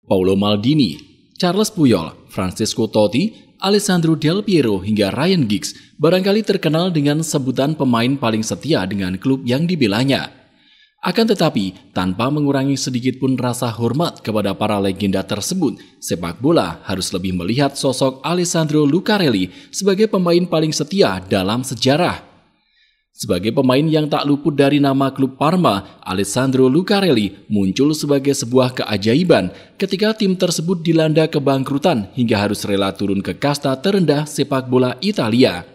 Paolo Maldini, Charles Puyol, Francesco Totti, Alessandro Del Piero hingga Ryan Giggs barangkali terkenal dengan sebutan pemain paling setia dengan klub yang dibelanya. Akan tetapi, tanpa mengurangi sedikit pun rasa hormat kepada para legenda tersebut, sepak bola harus lebih melihat sosok Alessandro Lucarelli sebagai pemain paling setia dalam sejarah. Sebagai pemain yang tak luput dari nama klub Parma, Alessandro Lucarelli muncul sebagai sebuah keajaiban ketika tim tersebut dilanda kebangkrutan hingga harus rela turun ke kasta terendah sepak bola Italia.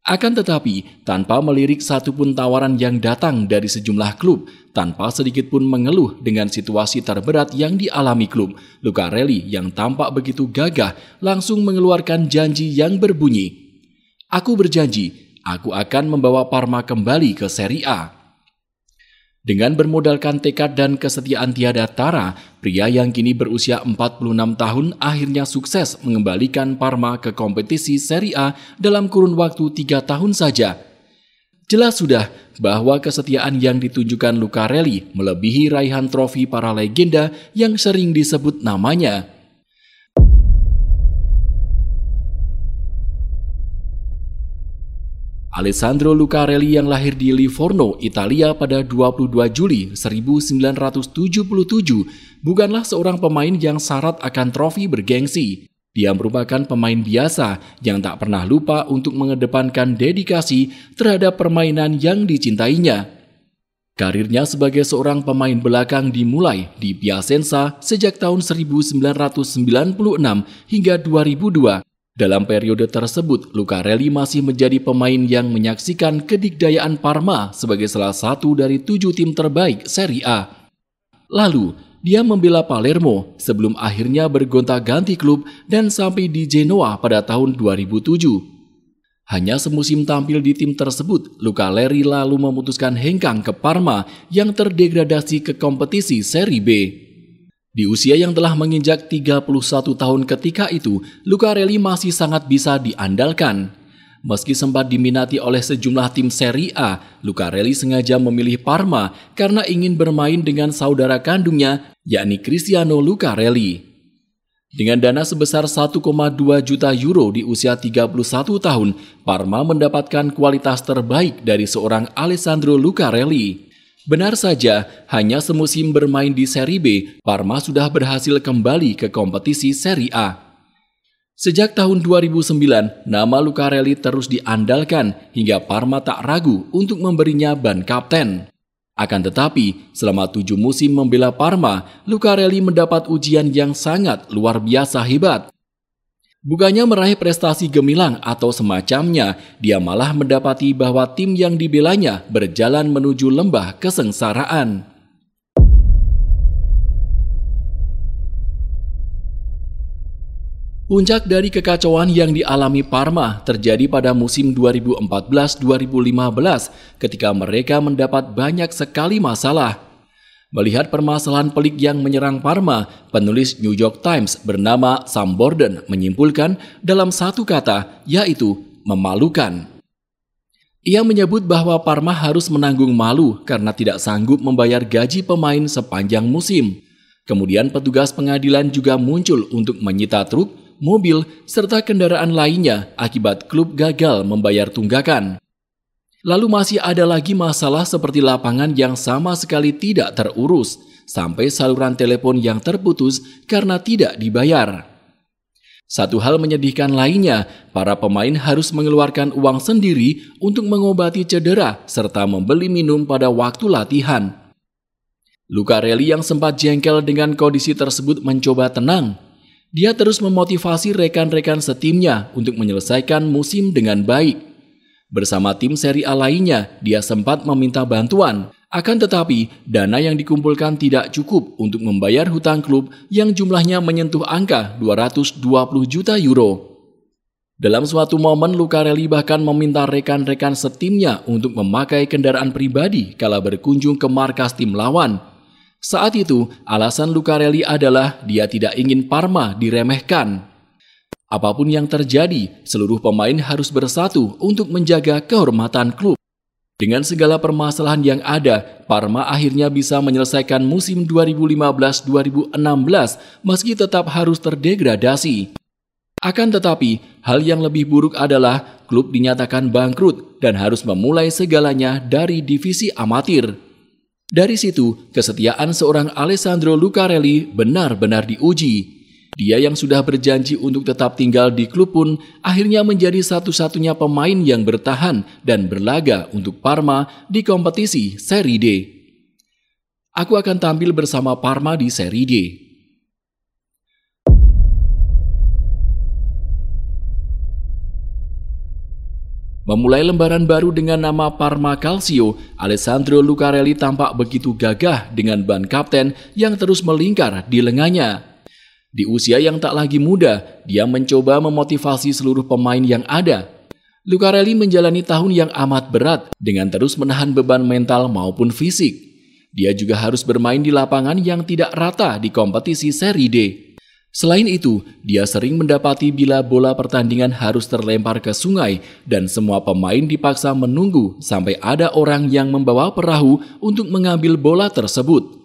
Akan tetapi, tanpa melirik satupun tawaran yang datang dari sejumlah klub, tanpa sedikit pun mengeluh dengan situasi terberat yang dialami klub, Lucarelli yang tampak begitu gagah langsung mengeluarkan janji yang berbunyi, "Aku berjanji, aku akan membawa Parma kembali ke Serie A." Dengan bermodalkan tekad dan kesetiaan tiada tara, pria yang kini berusia 46 tahun akhirnya sukses mengembalikan Parma ke kompetisi Serie A dalam kurun waktu 3 tahun saja. Jelas sudah bahwa kesetiaan yang ditunjukkan Lucarelli melebihi raihan trofi para legenda yang sering disebut namanya. Alessandro Lucarelli yang lahir di Livorno, Italia pada 22 Juli 1977 bukanlah seorang pemain yang syarat akan trofi bergengsi. Dia merupakan pemain biasa yang tak pernah lupa untuk mengedepankan dedikasi terhadap permainan yang dicintainya. Karirnya sebagai seorang pemain belakang dimulai di Piacenza sejak tahun 1996 hingga 2002. Dalam periode tersebut, Lucarelli masih menjadi pemain yang menyaksikan kedikdayaan Parma sebagai salah satu dari 7 tim terbaik Serie A. Lalu, dia membela Palermo sebelum akhirnya bergonta-ganti klub dan sampai di Genoa pada tahun 2007. Hanya semusim tampil di tim tersebut, Lucarelli lalu memutuskan hengkang ke Parma yang terdegradasi ke kompetisi Serie B. Di usia yang telah menginjak 31 tahun ketika itu, Lucarelli masih sangat bisa diandalkan. Meski sempat diminati oleh sejumlah tim Serie A, Lucarelli sengaja memilih Parma karena ingin bermain dengan saudara kandungnya, yakni Cristiano Lucarelli. Dengan dana sebesar 1,2 juta euro di usia 31 tahun, Parma mendapatkan kualitas terbaik dari seorang Alessandro Lucarelli. Benar saja, hanya semusim bermain di Serie B, Parma sudah berhasil kembali ke kompetisi Serie A. Sejak tahun 2009, nama Lucarelli terus diandalkan hingga Parma tak ragu untuk memberinya ban kapten. Akan tetapi, selama 7 musim membela Parma, Lucarelli mendapat ujian yang sangat luar biasa hebat. Bukannya meraih prestasi gemilang atau semacamnya, dia malah mendapati bahwa tim yang dibelanya berjalan menuju lembah kesengsaraan. Puncak dari kekacauan yang dialami Parma terjadi pada musim 2014-2015 ketika mereka mendapat banyak sekali masalah. Melihat permasalahan pelik yang menyerang Parma, penulis New York Times bernama Sam Borden menyimpulkan dalam satu kata, yaitu memalukan. Ia menyebut bahwa Parma harus menanggung malu karena tidak sanggup membayar gaji pemain sepanjang musim. Kemudian petugas pengadilan juga muncul untuk menyita truk, mobil, serta kendaraan lainnya akibat klub gagal membayar tunggakan. Lalu masih ada lagi masalah seperti lapangan yang sama sekali tidak terurus, sampai saluran telepon yang terputus karena tidak dibayar. Satu hal menyedihkan lainnya, para pemain harus mengeluarkan uang sendiri untuk mengobati cedera serta membeli minum pada waktu latihan. Lucarelli yang sempat jengkel dengan kondisi tersebut mencoba tenang. Dia terus memotivasi rekan-rekan setimnya untuk menyelesaikan musim dengan baik. Bersama tim Serie A lainnya, dia sempat meminta bantuan. Akan tetapi, dana yang dikumpulkan tidak cukup untuk membayar hutang klub yang jumlahnya menyentuh angka 220 juta euro. Dalam suatu momen, Lucarelli bahkan meminta rekan-rekan setimnya untuk memakai kendaraan pribadi kala berkunjung ke markas tim lawan. Saat itu, alasan Lucarelli adalah dia tidak ingin Parma diremehkan. Apapun yang terjadi, seluruh pemain harus bersatu untuk menjaga kehormatan klub. Dengan segala permasalahan yang ada, Parma akhirnya bisa menyelesaikan musim 2015-2016 meski tetap harus terdegradasi. Akan tetapi, hal yang lebih buruk adalah klub dinyatakan bangkrut dan harus memulai segalanya dari divisi amatir. Dari situ, kesetiaan seorang Alessandro Lucarelli benar-benar diuji. Dia yang sudah berjanji untuk tetap tinggal di klub pun akhirnya menjadi satu-satunya pemain yang bertahan dan berlaga untuk Parma di kompetisi Serie D. Aku akan tampil bersama Parma di Serie D. Memulai lembaran baru dengan nama Parma Calcio, Alessandro Lucarelli tampak begitu gagah dengan ban kapten yang terus melingkar di lengannya. Di usia yang tak lagi muda, dia mencoba memotivasi seluruh pemain yang ada. Lucarelli menjalani tahun yang amat berat dengan terus menahan beban mental maupun fisik. Dia juga harus bermain di lapangan yang tidak rata di kompetisi Serie D. Selain itu, dia sering mendapati bila bola pertandingan harus terlempar ke sungai dan semua pemain dipaksa menunggu sampai ada orang yang membawa perahu untuk mengambil bola tersebut.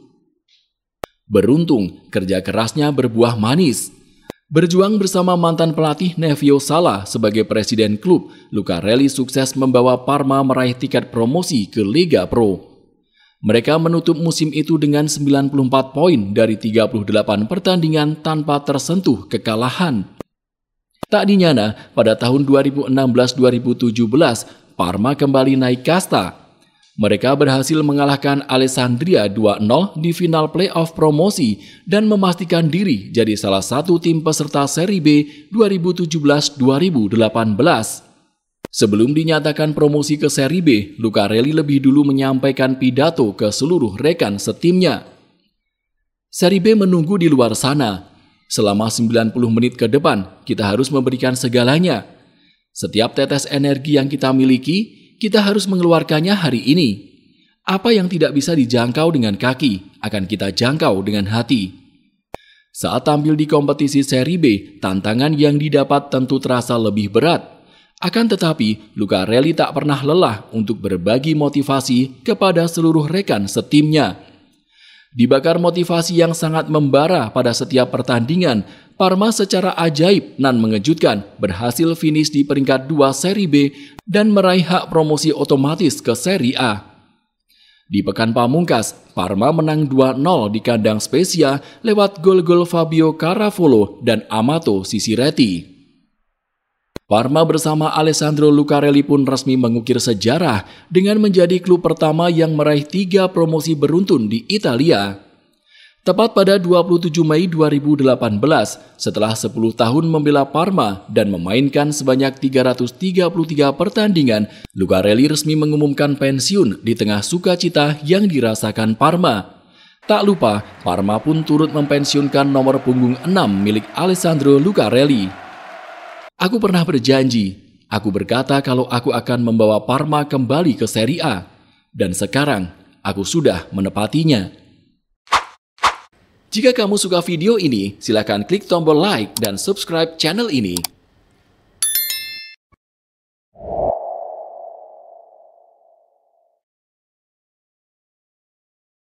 Beruntung, kerja kerasnya berbuah manis. Berjuang bersama mantan pelatih Nevio Sala sebagai presiden klub, Lucarelli sukses membawa Parma meraih tiket promosi ke Liga Pro. Mereka menutup musim itu dengan 94 poin dari 38 pertandingan tanpa tersentuh kekalahan. Tak dinyana, pada tahun 2016-2017, Parma kembali naik kasta. Mereka berhasil mengalahkan Alessandria 2-0 di final playoff promosi dan memastikan diri jadi salah satu tim peserta Serie B 2017-2018. Sebelum dinyatakan promosi ke Serie B, Lucarelli lebih dulu menyampaikan pidato ke seluruh rekan setimnya. Serie B menunggu di luar sana. Selama 90 menit ke depan, kita harus memberikan segalanya. Setiap tetes energi yang kita miliki, kita harus mengeluarkannya hari ini. Apa yang tidak bisa dijangkau dengan kaki, akan kita jangkau dengan hati. Saat tampil di kompetisi Serie B, tantangan yang didapat tentu terasa lebih berat. Akan tetapi, Lucarelli tak pernah lelah untuk berbagi motivasi kepada seluruh rekan setimnya. Dibakar motivasi yang sangat membara pada setiap pertandingan, Parma secara ajaib nan mengejutkan berhasil finish di peringkat 2 Serie B dan meraih hak promosi otomatis ke Serie A. Di pekan pamungkas, Parma menang 2-0 di kandang Spezia lewat gol-gol Fabio Carafolo dan Amato Sisiretti. Parma bersama Alessandro Lucarelli pun resmi mengukir sejarah dengan menjadi klub pertama yang meraih 3 promosi beruntun di Italia. Tepat pada 27 Mei 2018, setelah 10 tahun membela Parma dan memainkan sebanyak 333 pertandingan, Lucarelli resmi mengumumkan pensiun di tengah sukacita yang dirasakan Parma. Tak lupa, Parma pun turut mempensiunkan nomor punggung 6 milik Alessandro Lucarelli. Aku pernah berjanji, aku berkata kalau aku akan membawa Parma kembali ke Serie A. Dan sekarang, aku sudah menepatinya. Jika kamu suka video ini, silakan klik tombol like dan subscribe channel ini.